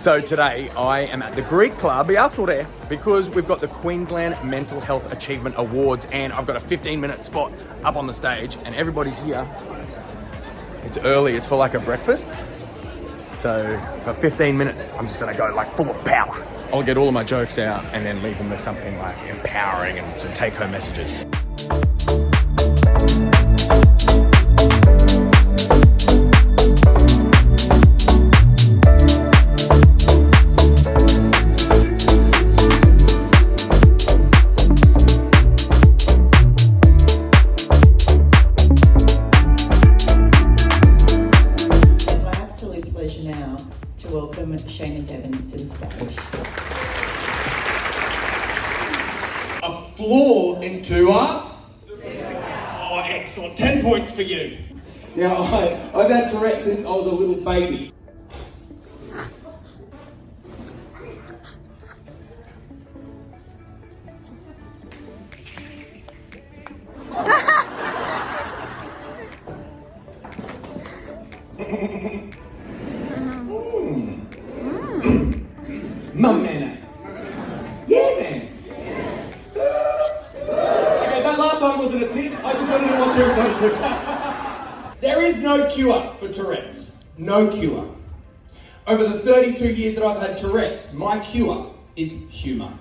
So today I am at the Greek Club, because we've got the Queensland Mental Health Achievement Awards and I've got a 15-minute spot up on the stage and everybody's here. It's early, it's for like a breakfast. So for 15 minutes, I'm just gonna go like full of power. I'll get all of my jokes out and then leave them with something like empowering and some take-home messages. Floor into a... Oh, excellent. 10 points for you. Now, I've had Tourette since I was a little baby. Mum, man. Yeah, man. That last one wasn't a tip. I just wanted to watch everybody do. There is no cure for Tourette's. No cure. Over the 32 years that I've had Tourette's, my cure is humour.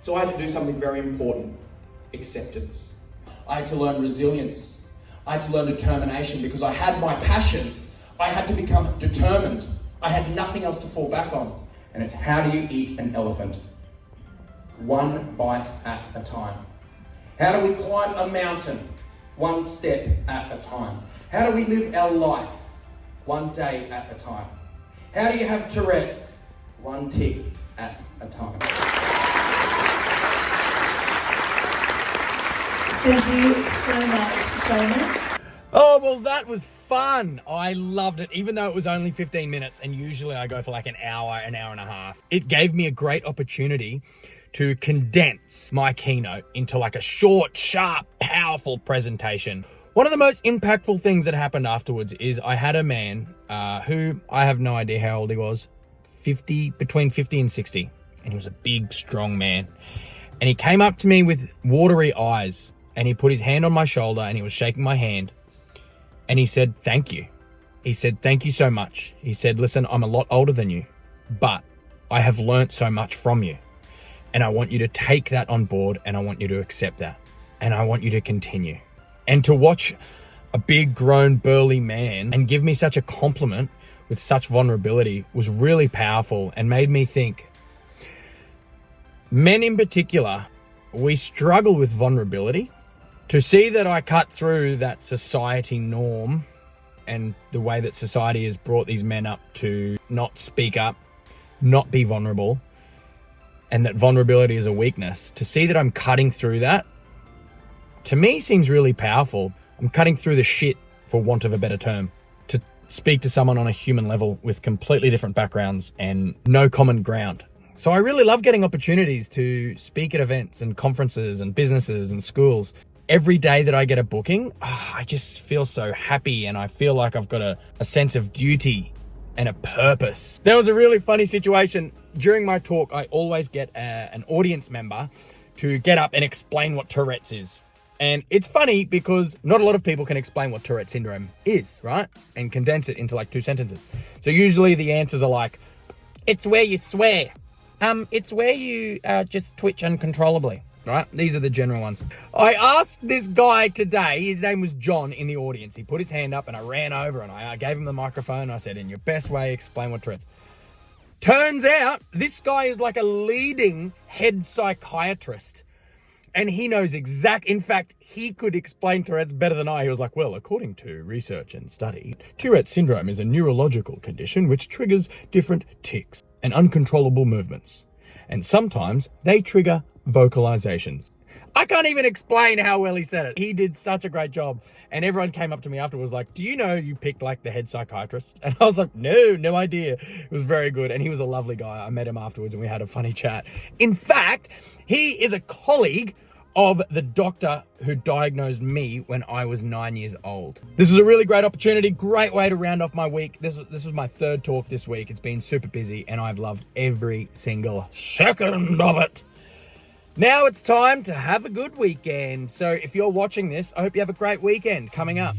So I had to do something very important. Acceptance. I had to learn resilience. I had to learn determination because I had my passion. I had to become determined. I had nothing else to fall back on. And it's how do you eat an elephant? One bite at a time. How do we climb a mountain? One step at a time. How do we live our life? One day at a time. How do you have Tourette's? One tick at a time. Thank you so much for showing us. Oh, well, that was fun. I loved it, even though it was only 15 minutes, and usually I go for like an hour and a half. It gave me a great opportunity to condense my keynote into like a short, sharp, powerful presentation. One of the most impactful things that happened afterwards is I had a man who I have no idea how old he was, between 50 and 60. And he was a big, strong man. And he came up to me with watery eyes and he put his hand on my shoulder and he was shaking my hand. And he said, thank you. He said, thank you so much. He said, listen, I'm a lot older than you, but I have learnt so much from you. And I want you to take that on board and I want you to accept that. And I want you to continue. And to watch a big, grown, burly man and give me such a compliment with such vulnerability was really powerful and made me think. Men in particular, we struggle with vulnerability. To see that I cut through that society norm and the way that society has brought these men up to not speak up, not be vulnerable, and that vulnerability is a weakness, to see that I'm cutting through that, to me seems really powerful. I'm cutting through the shit, for want of a better term, to speak to someone on a human level with completely different backgrounds and no common ground. So I really love getting opportunities to speak at events and conferences and businesses and schools. Every day that I get a booking, I just feel so happy and I feel like I've got a sense of duty and a purpose. There was a really funny situation. During my talk, I always get an audience member to get up and explain what Tourette's is. And it's funny because not a lot of people can explain what Tourette Syndrome is, right? And condense it into like 2 sentences. So usually the answers are like, it's where you swear. It's where you just twitch uncontrollably. Right? These are the general ones. I asked this guy today, his name was John, in the audience. He put his hand up and I ran over and I gave him the microphone. I said, in your best way, explain what Tourette's. Turns out this guy is like a leading head psychiatrist. And he knows in fact, he could explain Tourette's better than I. He was like, well, according to research and study, Tourette syndrome is a neurological condition which triggers different tics and uncontrollable movements. And sometimes they trigger vocalizations. I can't even explain how well he said it. He did such a great job. And everyone came up to me afterwards like, do you know you picked like the head psychiatrist? And I was like, no idea. It was very good. And he was a lovely guy. I met him afterwards and we had a funny chat. In fact, he is a colleague of the doctor who diagnosed me when I was 9 years old. This is a really great opportunity, great way to round off my week. This was my third talk this week. It's been super busy and I've loved every single second of it. Now it's time to have a good weekend. So if you're watching this, I hope you have a great weekend coming up.